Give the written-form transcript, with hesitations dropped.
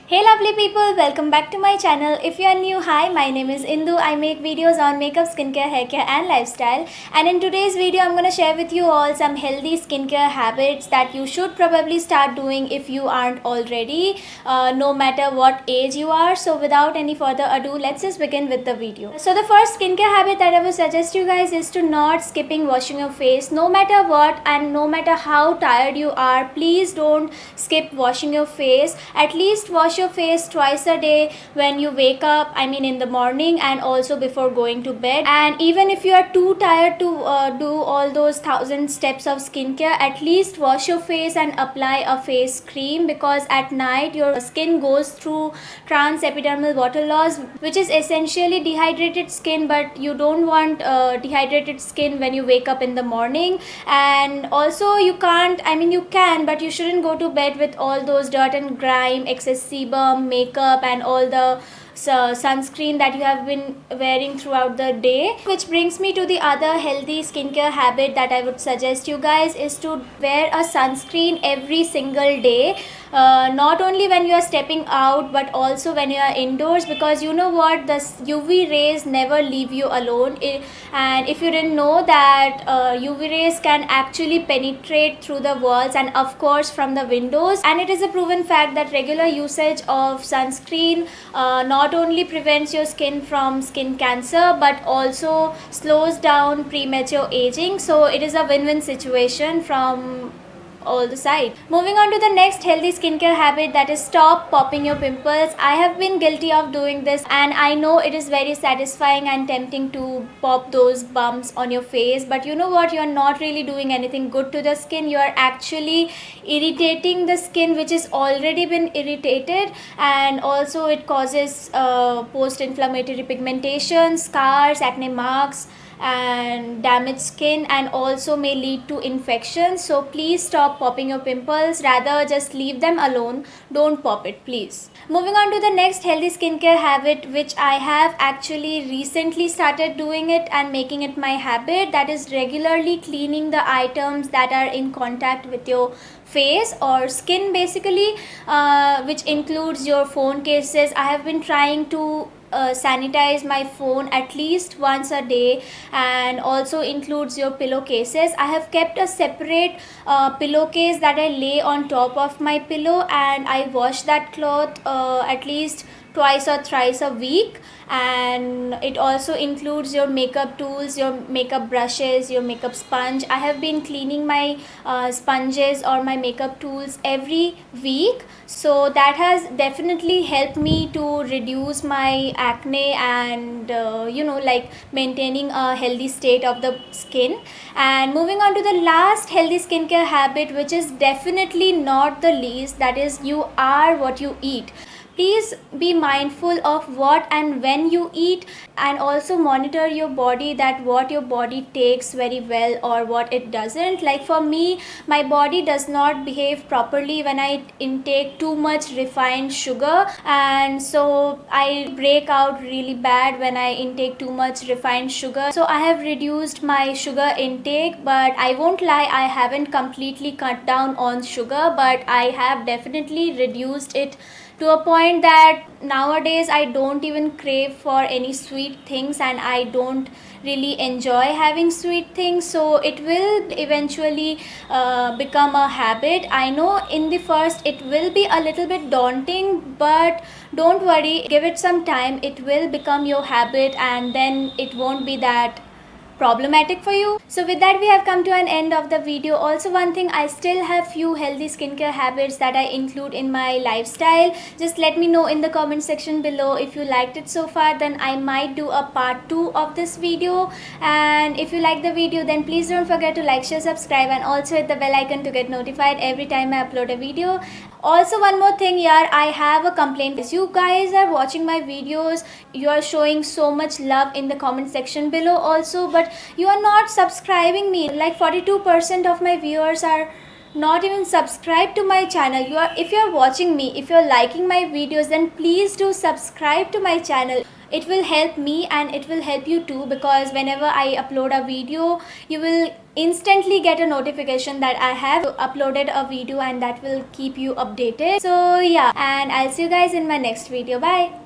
Hey lovely people, welcome back to my channel. If you are new, hi, my name is Indu. I make videos on makeup, skincare, haircare and lifestyle. And in today's video, I'm going to share with you all some healthy skincare habits that you should probably start doing if you aren't already, no matter what age you are. So without any further ado, let's just begin with the video. So the first skincare habit that I would suggest you guys is to not skipping washing your face. No matter what and no matter how tired you are, please don't skip washing your face. At least wash your face twice a day when you wake up, I mean in the morning and also before going to bed. And even if you are too tired to do all those 1,000 steps of skincare, at least wash your face and apply a face cream, because at night your skin goes through trans epidermal water loss, which is essentially dehydrated skin, but you don't want dehydrated skin when you wake up in the morning. And also you can't, I mean you can, but you shouldn't go to bed with all those dirt and grime, excess sebum, makeup and all the sunscreen that you have been wearing throughout the day. Which brings me to the other healthy skincare habit that I would suggest you guys is to wear a sunscreen every single day. Not only when you are stepping out but also when you are indoors, because you know what, the UV rays never leave you alone. And if you didn't know that, UV rays can actually penetrate through the walls and of course from the windows. And it is a proven fact that regular usage of sunscreen not only prevents your skin from skin cancer but also slows down premature aging. So it is a win-win situation from all the side. Moving on to the next healthy skincare habit, that is stop popping your pimples. I have been guilty of doing this and I know it is very satisfying and tempting to pop those bumps on your face, but you know what, you are not really doing anything good to the skin. You are actually irritating the skin which is already been irritated, and also it causes post-inflammatory pigmentation, scars, acne marks and damaged skin, and also may lead to infections. So please stop popping your pimples, rather just leave them alone, don't pop it please. Moving on to the next healthy skincare habit, which I have actually recently started doing it and making it my habit, that is regularly cleaning the items that are in contact with your face or skin basically, which includes your phone cases. I have been trying to sanitize my phone at least once a day, and also includes your pillowcases. I have kept a separate pillowcase that I lay on top of my pillow, and I wash that cloth at least twice or thrice a week. And it also includes your makeup tools, your makeup brushes, your makeup sponge. I have been cleaning my sponges or my makeup tools every week, so that has definitely helped me to reduce my acne and like maintaining a healthy state of the skin. And moving on to the last healthy skincare habit, which is definitely not the least, that is you are what you eat. Please be mindful of what and when you eat, and also monitor your body, that what your body takes very well or what it doesn't. Like for me, my body does not behave properly when I intake too much refined sugar, and so I break out really bad when I intake too much refined sugar. So I have reduced my sugar intake, but I won't lie, I haven't completely cut down on sugar, but I have definitely reduced it to a point that nowadays I don't even crave for any sweet things, and I don't really enjoy having sweet things. So it will eventually become a habit. I know in the first it will be a little bit daunting, but don't worry, give it some time, it will become your habit and then it won't be that problematic for you. So with that, we have come to an end of the video. Also, one thing, I still have few healthy skincare habits that I include in my lifestyle. Just let me know in the comment section below. If you liked it so far, then I might do a part 2 of this video. And if you like the video, then please don't forget to like, share, subscribe and also hit the bell icon to get notified every time I upload a video. Also, one more thing here, I have a complaint. You guys are watching my videos, you are showing so much love in the comment section below also, but you are not subscribing me. Like 42% of my viewers are not even subscribe to my channel. If you are watching me, if you are liking my videos, then please do subscribe to my channel. It will help me and it will help you too, because whenever I upload a video, you will instantly get a notification that I have uploaded a video, and that will keep you updated. So yeah, and I'll see you guys in my next video. Bye.